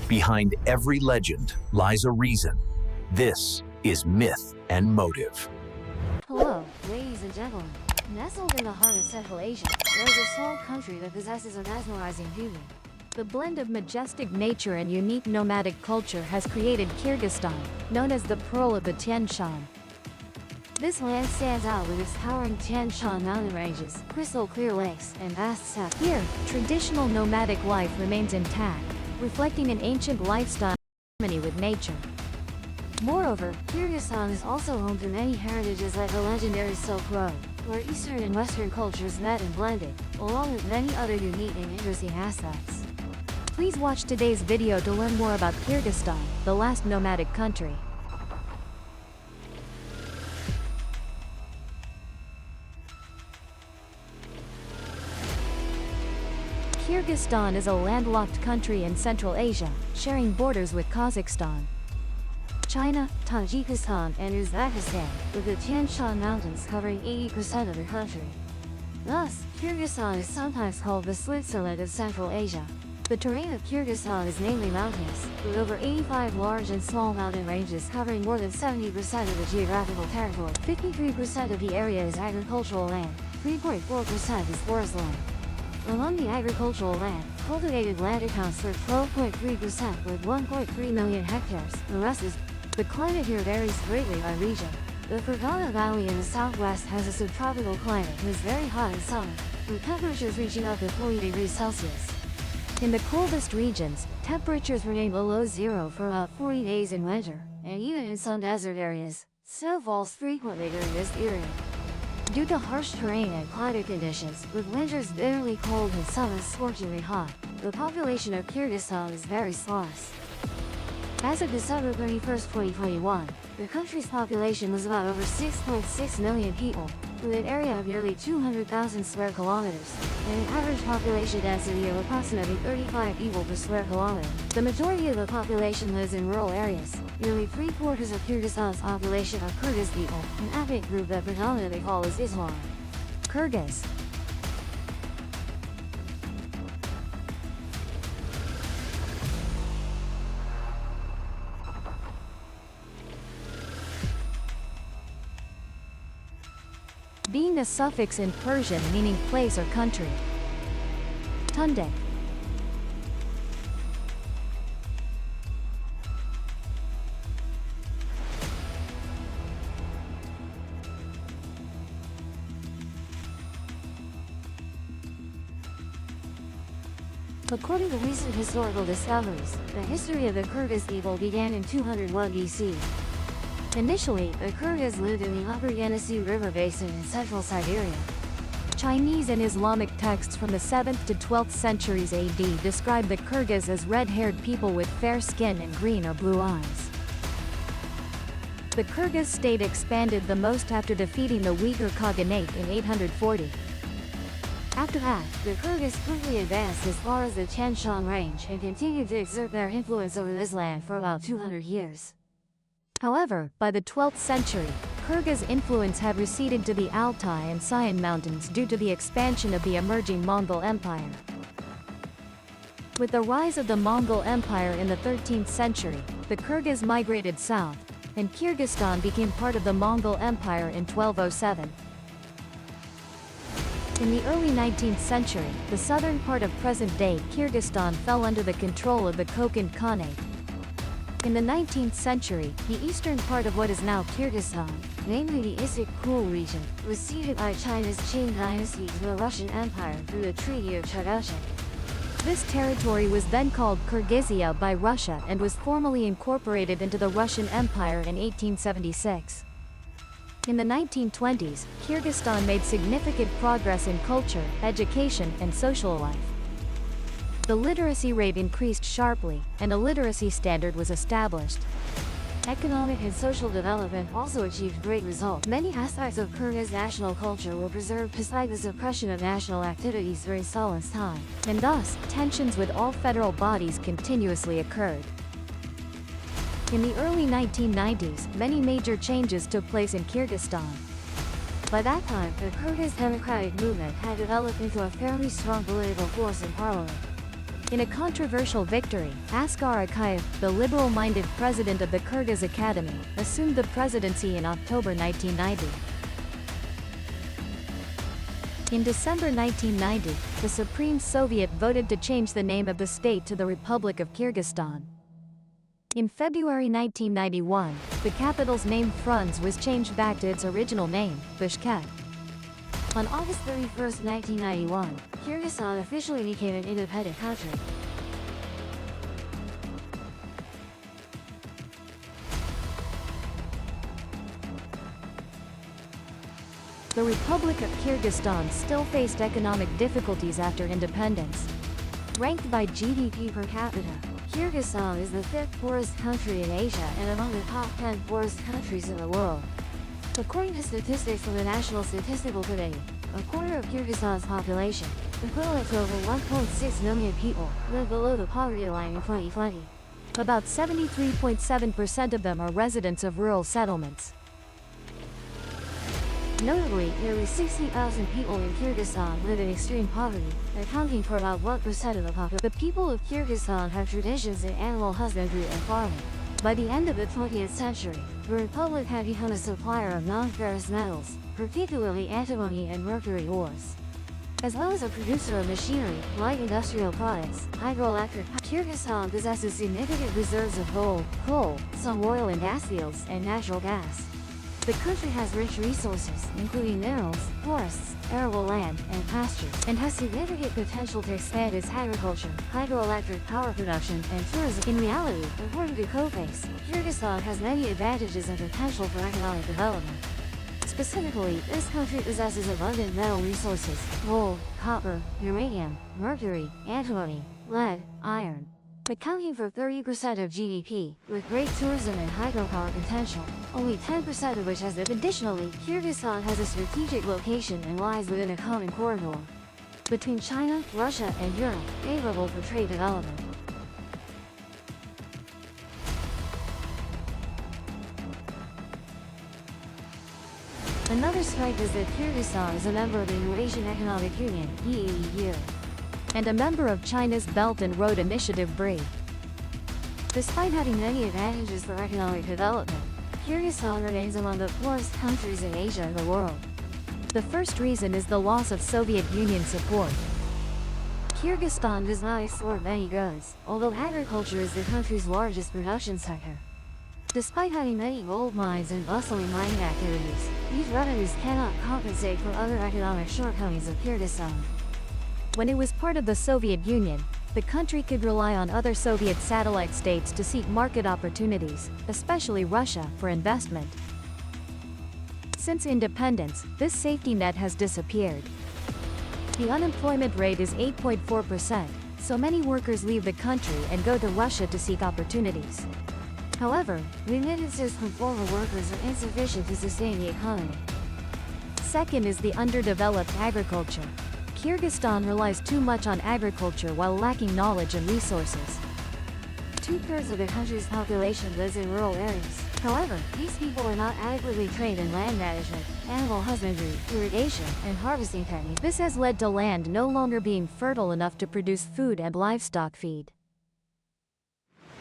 Behind every legend lies a reason. This is Myth and Motive. Hello, ladies and gentlemen. Nestled in the heart of Central Asia, there is a small country that possesses a mesmerizing beauty. The blend of majestic nature and unique nomadic culture has created Kyrgyzstan, known as the Pearl of the Tian Shan. This land stands out with its towering Tian Shan mountain ranges, crystal-clear lakes, and vast steppes. Here, traditional nomadic life remains intact, reflecting an ancient lifestyle in harmony with nature. Moreover, Kyrgyzstan is also home to many heritages like the legendary Silk Road, where Eastern and Western cultures met and blended, along with many other unique and interesting aspects. Please watch today's video to learn more about Kyrgyzstan, the last nomadic country. Kyrgyzstan is a landlocked country in Central Asia, sharing borders with Kazakhstan, China, Tajikistan, and Uzbekistan, with the Tian Shan Mountains covering 80% of the country. Thus, Kyrgyzstan is sometimes called the Switzerland of Central Asia. The terrain of Kyrgyzstan is mainly mountainous, with over 85 large and small mountain ranges covering more than 70% of the geographical territory. 53% of the area is agricultural land, 3.4% is forest land. Among the agricultural land, cultivated land accounts for 12.3% with 1.3 million hectares. The rest is. The climate here varies greatly by region. The Fergana Valley in the southwest has a subtropical climate and is very hot in summer, with temperatures reaching up to 40 degrees Celsius. In the coldest regions, temperatures remain below zero for about 40 days in winter, and even in some desert areas, snow falls frequently during this period. Due to harsh terrain and climate conditions, with winters bitterly cold and summers scorchingly hot, the population of Kyrgyzstan is very sparse. As of December 31, 2021, the country's population was about over 6.6 million people, with an area of nearly 200,000 square kilometers, and an average population density of approximately 35 people per square kilometer. The majority of the population lives in rural areas. Nearly three-quarters of Kyrgyzstan's population are Kyrgyz people, an ethnic group that predominantly follows Islam. Kyrgyz. Being a suffix in Persian meaning place or country. Tundik. According to recent historical discoveries, the history of the Kyrgyz people began in 201 BC. Initially, the Kyrgyz lived in the upper Yenisei River basin in central Siberia. Chinese and Islamic texts from the 7th to 12th centuries AD describe the Kyrgyz as red-haired people with fair skin and green or blue eyes. The Kyrgyz state expanded the most after defeating the Uyghur Khaganate in 840. After that, the Kyrgyz quickly advanced as far as the Tian Shan range and continued to exert their influence over this land for about 200 years. However, by the 12th century, Kyrgyz influence had receded to the Altai and Sayan mountains due to the expansion of the emerging Mongol Empire. With the rise of the Mongol Empire in the 13th century, the Kyrgyz migrated south, and Kyrgyzstan became part of the Mongol Empire in 1207. In the early 19th century, the southern part of present-day Kyrgyzstan fell under the control of the Kokand Khanate. In the 19th century, the eastern part of what is now Kyrgyzstan, namely the Issyk-Kul region, was ceded by China's Qing dynasty to the Russian Empire through the Treaty of Chagatai. This territory was then called Kyrgyzia by Russia and was formally incorporated into the Russian Empire in 1876. In the 1920s, Kyrgyzstan made significant progress in culture, education, and social life. The literacy rate increased sharply, and a literacy standard was established. Economic and social development also achieved great results. Many aspects of Kyrgyz national culture were preserved despite the suppression of national activities during Stalin's time, and thus, tensions with all federal bodies continuously occurred. In the early 1990s, many major changes took place in Kyrgyzstan. By that time, the Kyrgyz democratic movement had developed into a fairly strong political force in parliament. In a controversial victory, Askar Akayev, the liberal-minded president of the Kyrgyz Academy, assumed the presidency in October 1990. In December 1990, the Supreme Soviet voted to change the name of the state to the Republic of Kyrgyzstan. In February 1991, the capital's name Frunze was changed back to its original name, Bishkek. On August 31, 1991, Kyrgyzstan officially became an independent country. The Republic of Kyrgyzstan still faced economic difficulties after independence. Ranked by GDP per capita, Kyrgyzstan is the 5th poorest country in Asia and among the top 10 poorest countries in the world. According to statistics from the National Statistical Committee, a quarter of Kyrgyzstan's population, equivalent to over 1.6 million people, live below the poverty line in 2020. About 73.7% of them are residents of rural settlements. Notably, nearly 60,000 people in Kyrgyzstan live in extreme poverty, accounting for about 1% of the population. The people of Kyrgyzstan have traditions in animal husbandry and farming. By the end of the 20th century, the republic had become a supplier of non-ferrous metals, particularly antimony and mercury ores. As well as a producer of machinery, light industrial products, hydroelectric. Kyrgyzstan possesses significant reserves of gold, coal, some oil and gas fields, and natural gas. The country has rich resources, including minerals, forests, arable land, and pastures, and has significant potential to expand its agriculture, hydroelectric power production, and tourism. In reality, according to COFACE, Kyrgyzstan has many advantages and potential for economic development. Specifically, this country possesses abundant metal resources: gold, copper, uranium, mercury, antimony, lead, iron. Accounting for 30% of GDP, with great tourism and hydropower potential, only 10% of which has it. Additionally, Kyrgyzstan has a strategic location and lies within a common corridor between China, Russia, and Europe, favorable for trade development. Another strength is that Kyrgyzstan is a member of the Eurasian Economic Union, EEU, and a member of China's Belt and Road Initiative BRI. Despite having many advantages for economic development, Kyrgyzstan remains among the poorest countries in Asia and the world. The first reason is the loss of Soviet Union support. Kyrgyzstan does not export many goods, although agriculture is the country's largest production sector. Despite having many gold mines and bustling mining activities, these revenues cannot compensate for other economic shortcomings of Kyrgyzstan. When it was part of the Soviet Union, the country could rely on other Soviet satellite states to seek market opportunities, especially Russia, for investment. Since independence, this safety net has disappeared. The unemployment rate is 8.4%, so many workers leave the country and go to Russia to seek opportunities. However, remittances from former workers are insufficient to sustain the economy. Second is the underdeveloped agriculture. Kyrgyzstan relies too much on agriculture while lacking knowledge and resources. 2/3 of the country's population lives in rural areas. However, these people are not adequately trained in land management, animal husbandry, irrigation, and harvesting techniques. This has led to land no longer being fertile enough to produce food and livestock feed.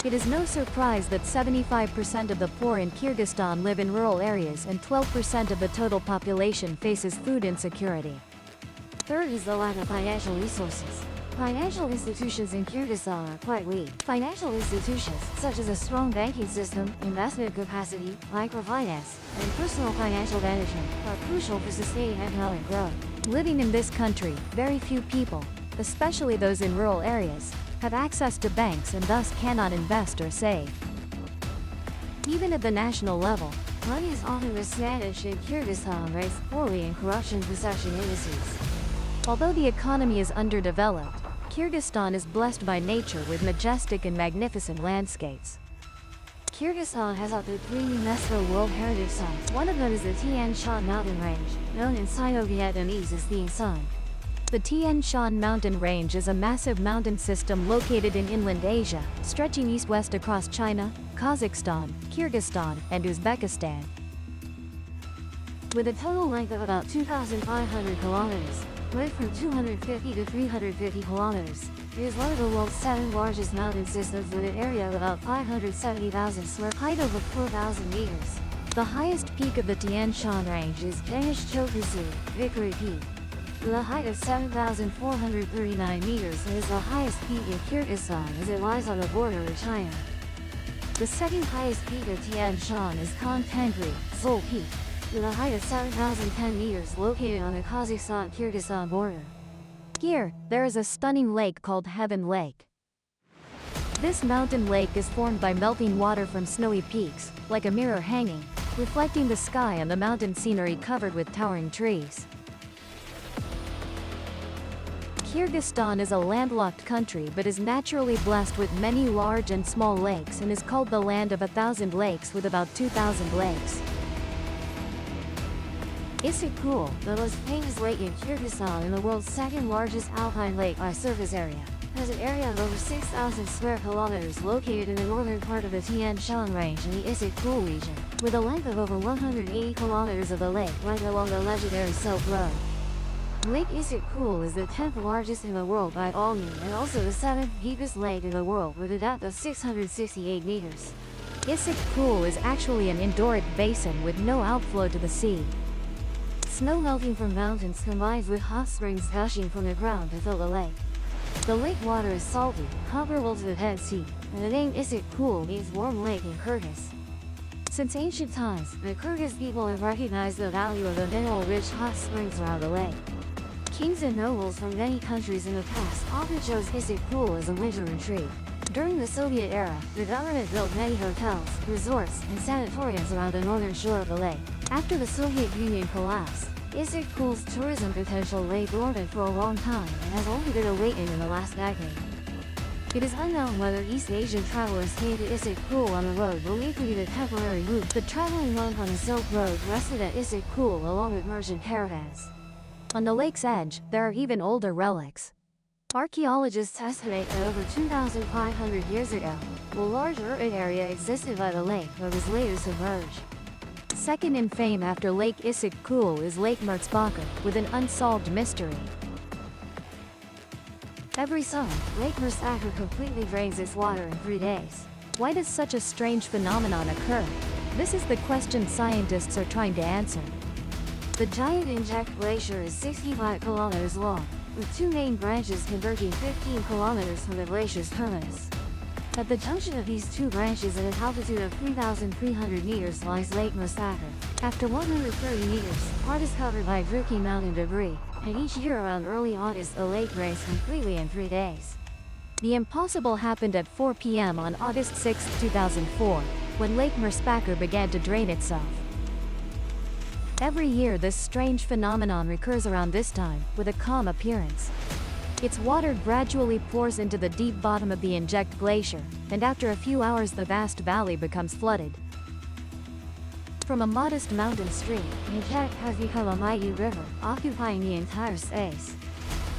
It is no surprise that 75% of the poor in Kyrgyzstan live in rural areas and 12% of the total population faces food insecurity. Third is the lack of financial resources. Financial institutions in Kyrgyzstan are quite weak. Financial institutions, such as a strong banking system, investment capacity, microfinance, and personal financial management, are crucial for sustaining economic growth. Living in this country, very few people, especially those in rural areas, have access to banks and thus cannot invest or save. Even at the national level, money is often mismanaged in Kyrgyzstan, raised poorly in corruption perception indices. Although the economy is underdeveloped, Kyrgyzstan is blessed by nature with majestic and magnificent landscapes. Kyrgyzstan has up to 3 UNESCO World Heritage Sites. One of them is the Tian Shan mountain range, known in Sino-Vietnamese as Thien Son. The Tian Shan mountain range is a massive mountain system located in inland Asia, stretching east-west across China, Kazakhstan, Kyrgyzstan, and Uzbekistan. With a total length of about 2,500 kilometers, width from 250 to 350 kilometers, It is one of the world's 7 largest mountain systems with an area of about 570,000 square, height over 4,000 meters. The highest peak of the Tian Shan Range is Danish Chokusu, Vickery Peak. With a height of 7,439 meters, it is the highest peak in Kyrgyzstan as it lies on the border with China. The second highest peak of Tian Shan is Khan Tengri, Seoul Peak, with a height of 7,010 meters located on the Kazakhstan-Kyrgyzstan border. Here, there is a stunning lake called Heaven Lake. This mountain lake is formed by melting water from snowy peaks, like a mirror hanging, reflecting the sky and the mountain scenery covered with towering trees. Kyrgyzstan is a landlocked country but is naturally blessed with many large and small lakes and is called the land of 1,000 lakes with about 2,000 lakes. Issyk-Kul, the most famous lake in Kyrgyzstan and the world's second largest alpine lake by surface area, has an area of over 6,000 square kilometers located in the northern part of the Tian Shan Range in the Issyk-Kul region, with a length of over 180 kilometers of the lake right along the legendary Silk Road. Lake Issyk-Kul is the 10th largest in the world by volume and also the 7th deepest lake in the world with a depth of 668 meters. Issyk-Kul is actually an endorheic basin with no outflow to the sea. Snow melting from mountains combines with hot springs gushing from the ground to fill the lake. The lake water is salty, comparable to the Dead Sea, and the name Issyk-Kul means warm lake in Kyrgyz. Since ancient times, the Kyrgyz people have recognized the value of the mineral-rich hot springs around the lake. Kings and nobles from many countries in the past often chose Issyk-Kul as a winter retreat. During the Soviet era, the government built many hotels, resorts, and sanatoriums around the northern shore of the lake. After the Soviet Union collapsed, Issyk-Kul's tourism potential lay dormant for a long time and has only been awakened in the last decade. It is unknown whether East Asian travelers came to Issyk-Kul on the road believed to be the temporary route. The traveling monk on the Silk Road rested at Issyk-Kul along with merchant caravans. On the lake's edge, there are even older relics. Archaeologists estimate that over 2,500 years ago, a large urban area existed by the lake but was later submerged. Second in fame after Lake Issyk-Kul is Lake Merzbacher, with an unsolved mystery. Every summer, Lake Merzbacher completely drains its water in 3 days. Why does such a strange phenomenon occur? This is the question scientists are trying to answer. The giant inject glacier is 65 kilometers long, with 2 main branches converging 15 kilometers from the glacier's terminus. At the junction of these 2 branches at an altitude of 3,300 meters lies Lake Merzbacher. After 130 meters, part is covered by drifting mountain debris, and each year around early August the lake drains completely in 3 days. The impossible happened at 4 p.m. on August 6, 2004, when Lake Merzbacher began to drain itself. Every year this strange phenomenon recurs around this time, with a calm appearance. Its water gradually pours into the deep bottom of the inject glacier, and after a few hours the vast valley becomes flooded. From a modest mountain stream, inject has become a mighty river, occupying the entire space.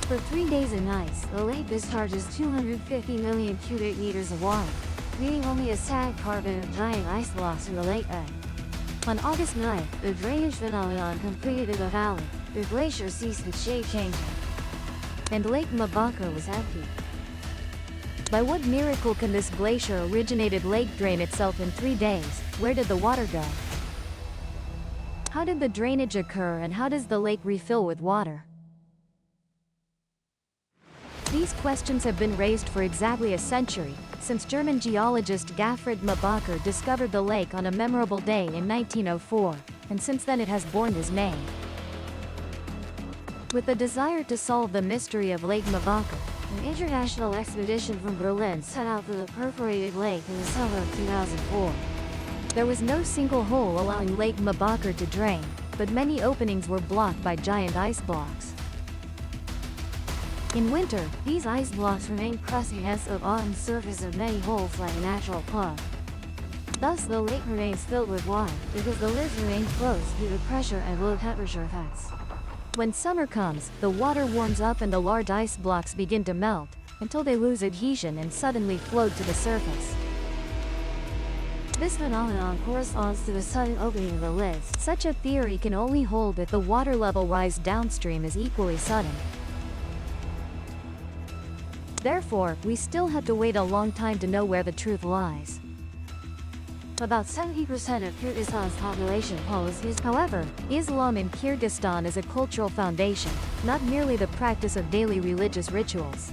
For 3 days and nights, the lake discharges 250 million cubic meters of water, leaving only a sad carbon of giant ice blocks in the lake bed. On August 9th, the drainage phenomenon completed in the valley. The glacier ceased its shape changing, and Lake Merzbacher was empty. By what miracle can this glacier-originated lake drain itself in 3 days? Where did the water go? How did the drainage occur and how does the lake refill with water? These questions have been raised for exactly a century, since German geologist Gottfried Merzbacher discovered the lake on a memorable day in 1904, and since then it has borne his name. With the desire to solve the mystery of Lake Merzbacher, an international expedition from Berlin set out for the perforated lake in the summer of 2004. There was no single hole allowing Lake Merzbacher to drain, but many openings were blocked by giant ice blocks. In winter, these ice blocks remain crusty against the bottom surface of many holes like a natural plug. Thus the lake remains filled with water, because the lids remain closed due to pressure and low temperature effects. When summer comes, the water warms up and the large ice blocks begin to melt, until they lose adhesion and suddenly float to the surface. This phenomenon corresponds to the sudden opening of the lids. Such a theory can only hold if the water level rise downstream is equally sudden. Therefore, we still have to wait a long time to know where the truth lies. About 70% of Kyrgyzstan's population follows Islam. However, Islam in Kyrgyzstan is a cultural foundation, not merely the practice of daily religious rituals.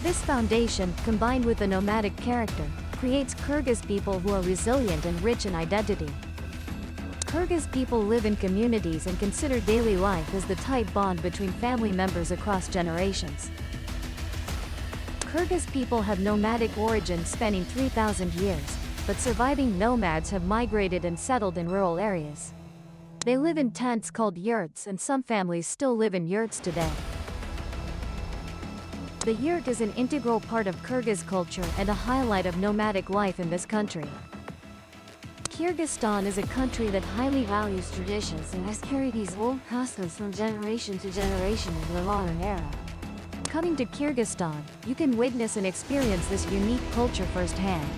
This foundation, combined with the nomadic character, creates Kyrgyz people who are resilient and rich in identity. Kyrgyz people live in communities and consider daily life as the tight bond between family members across generations. Kyrgyz people have nomadic origins spanning 3,000 years, but surviving nomads have migrated and settled in rural areas. They live in tents called yurts, and some families still live in yurts today. The yurt is an integral part of Kyrgyz culture and a highlight of nomadic life in this country. Kyrgyzstan is a country that highly values traditions and has carried these old customs from generation to generation into the modern era. Coming to Kyrgyzstan, you can witness and experience this unique culture firsthand.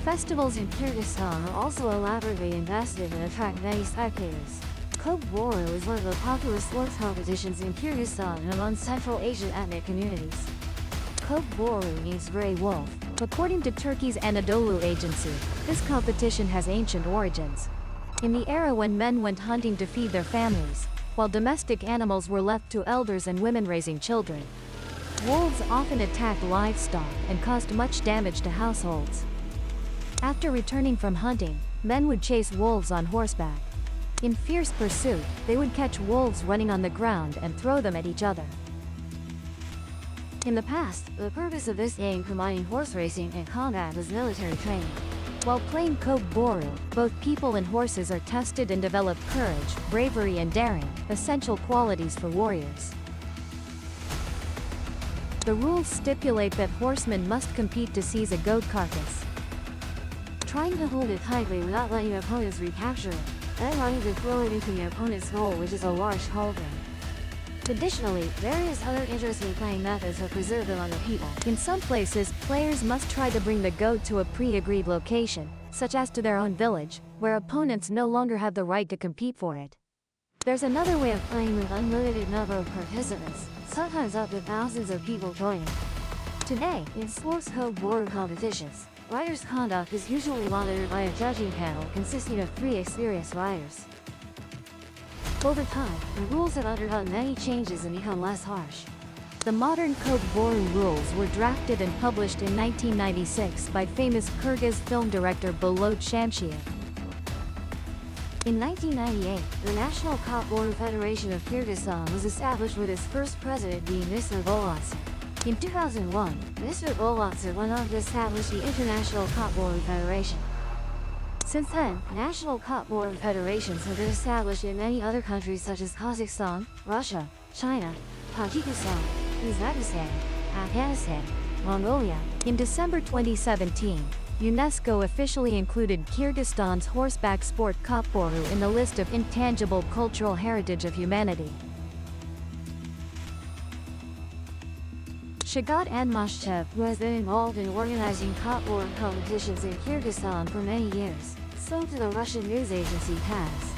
Festivals in Kyrgyzstan are also elaborately invested and attract many spectators. Kob-Boru is one of the popular sports competitions in Kyrgyzstan and among Central Asian ethnic communities. Kob-Boru means gray wolf. According to Turkey's Anadolu agency, this competition has ancient origins. In the era when men went hunting to feed their families, while domestic animals were left to elders and women raising children. Wolves often attacked livestock and caused much damage to households. After returning from hunting, men would chase wolves on horseback. In fierce pursuit, they would catch wolves running on the ground and throw them at each other. In the past, the purpose of this game combining horse racing and combat was military training. While playing Kob-Boru, both people and horses are tested and develop courage, bravery and daring, essential qualities for warriors. The rules stipulate that horsemen must compete to seize a goat carcass. Trying to hold it tightly without letting opponents recapture it, then running to throw it into the opponent's goal, which is a large cauldron. Additionally, various other interesting playing methods have preserved among the people. In some places, players must try to bring the goat to a pre-agreed location, such as to their own village, where opponents no longer have the right to compete for it. There's another way of playing with unlimited number of participants, sometimes up to thousands of people joining. Today, in sports Kob-Boru competitions, riders' conduct is usually monitored by a judging panel consisting of 3 experienced riders. Over time, the rules have undergone many changes and become less harsh. The modern Kob-Boru rules were drafted and published in 1996 by famous Kyrgyz film director Bolot Shamsiev. In 1998, the National Kob-Boru Federation of Kyrgyzstan was established with its first president being Mr. Bolotser. In 2001, Mr. Bolotser went on to establish the International Kob-Boru Federation. Since then, national Kob-Boru federations have been established in many other countries such as Kazakhstan, Russia, China, Tajikistan, Uzbekistan, Afghanistan, Mongolia. In December 2017, UNESCO officially included Kyrgyzstan's horseback sport Kob-Boru in the list of intangible cultural heritage of humanity. Shagat Anmashchev, who has been involved in organizing Kob-Boru competitions in Kyrgyzstan for many years, spoke to the Russian news agency TASS.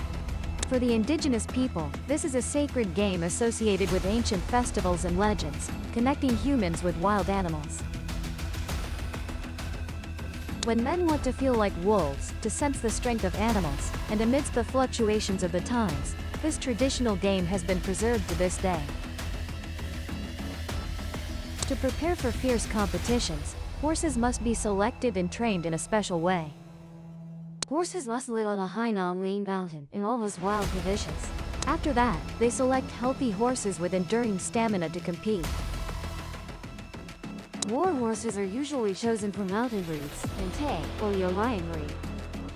For the indigenous people, this is a sacred game associated with ancient festivals and legends, connecting humans with wild animals. When men want to feel like wolves, to sense the strength of animals, and amidst the fluctuations of the times, this traditional game has been preserved to this day. To prepare for fierce competitions, horses must be selected and trained in a special way. Horses must live on a high non-lean mountain in almost wild conditions. After that, they select healthy horses with enduring stamina to compete. War horses are usually chosen from mountain breeds, Entei, or the Orion breed.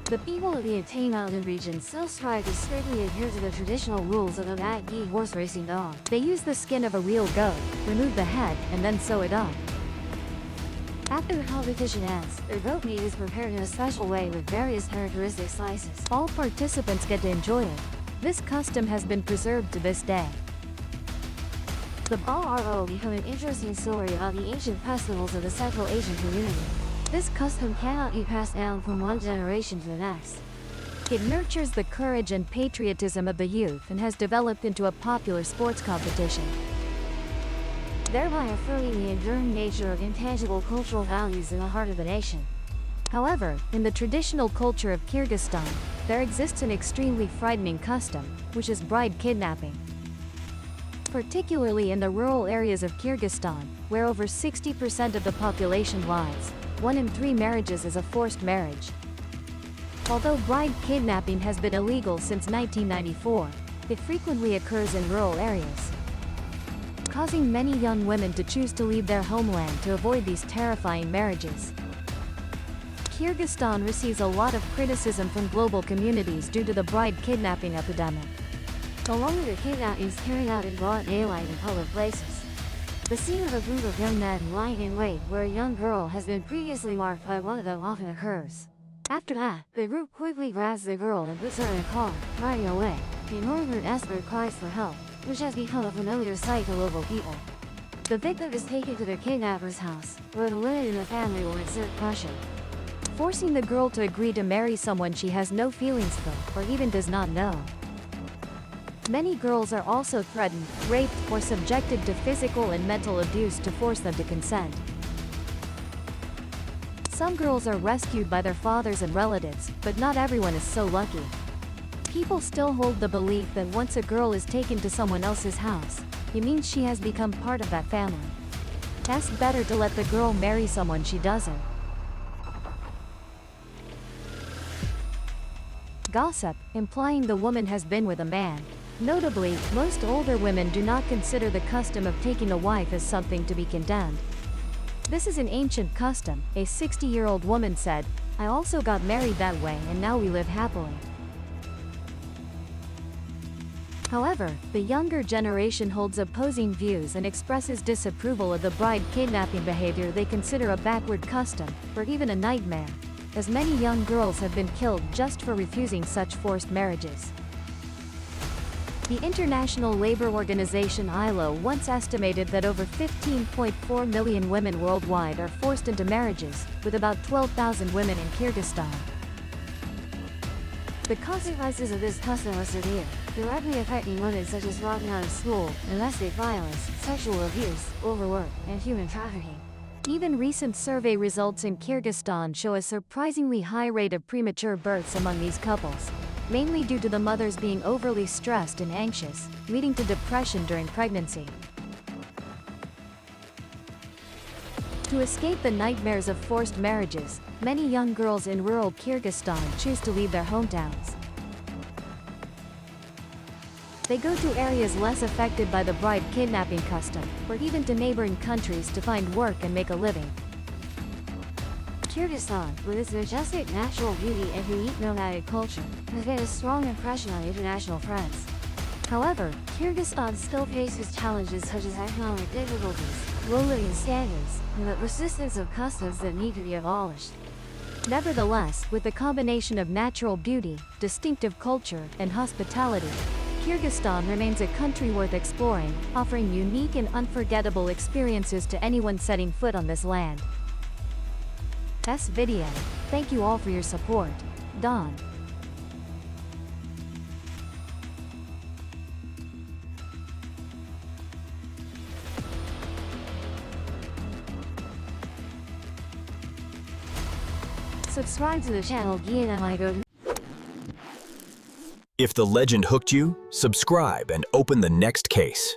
The people of the Entei mountain region still strive to strictly adhere to the traditional rules of the Nomadic horse racing dog. They use the skin of a real goat, remove the head, and then sew it up. After the competition ends, their goat meat is prepared in a special way with various characteristic slices. All participants get to enjoy it. This custom has been preserved to this day. The Baro become an interesting story about the ancient festivals of the Central Asian community. This custom cannot be passed down from one generation to the next. It nurtures the courage and patriotism of the youth and has developed into a popular sports competition. thereby affirming the enduring nature of intangible cultural values in the heart of the nation. However, in the traditional culture of Kyrgyzstan, there exists an extremely frightening custom, which is bride kidnapping. Particularly in the rural areas of Kyrgyzstan, where over 60% of the population lies, 1 in 3 marriages is a forced marriage. Although bride kidnapping has been illegal since 1994, it frequently occurs in rural areas, causing many young women to choose to leave their homeland to avoid these terrifying marriages. Kyrgyzstan receives a lot of criticism from global communities due to the bride kidnapping epidemic, along with the kidnappings carried out in broad daylight in public places. The scene of a group of young men lying in wait where a young girl has been previously marked by one of them often occurs. After that, the group quickly grabs the girl and puts her in a car, driving away. The northern Esper cries for help, which has become a familiar sight to local people. The victim is taken to the kidnapper's house, where the women in the family will exert pressure, forcing the girl to agree to marry someone she has no feelings for, or even does not know. Many girls are also threatened, raped, or subjected to physical and mental abuse to force them to consent. Some girls are rescued by their fathers and relatives, but not everyone is so lucky. People still hold the belief that once a girl is taken to someone else's house, it means she has become part of that family. It's better to let the girl marry someone she doesn't. Gossip, implying the woman has been with a man. Notably, most older women do not consider the custom of taking a wife as something to be condemned. This is an ancient custom, a 60-year-old woman said. I also got married that way and now we live happily. However, the younger generation holds opposing views and expresses disapproval of the bride kidnapping behavior they consider a backward custom, or even a nightmare, as many young girls have been killed just for refusing such forced marriages. The International Labor Organization ILO once estimated that over 15.4 million women worldwide are forced into marriages, with about 12,000 women in Kyrgyzstan. The consequences of this custom are severe, directly affecting women such as dropping out of school, domestic violence, sexual abuse, overwork, and human trafficking. Even recent survey results in Kyrgyzstan show a surprisingly high rate of premature births among these couples, mainly due to the mothers being overly stressed and anxious, leading to depression during pregnancy. To escape the nightmares of forced marriages, many young girls in rural Kyrgyzstan choose to leave their hometowns. They go to areas less affected by the bride kidnapping custom, or even to neighboring countries to find work and make a living. Kyrgyzstan, with its majestic natural beauty and unique nomadic culture, has made a strong impression on international friends. However, Kyrgyzstan still faces challenges such as economic difficulties, low living standards, and the persistence of customs that need to be abolished. Nevertheless, with the combination of natural beauty, distinctive culture, and hospitality, Kyrgyzstan remains a country worth exploring, offering unique and unforgettable experiences to anyone setting foot on this land. This video. Thank you all for your support. Don. Subscribe to the channel. If the legend hooked you, subscribe and open the next case.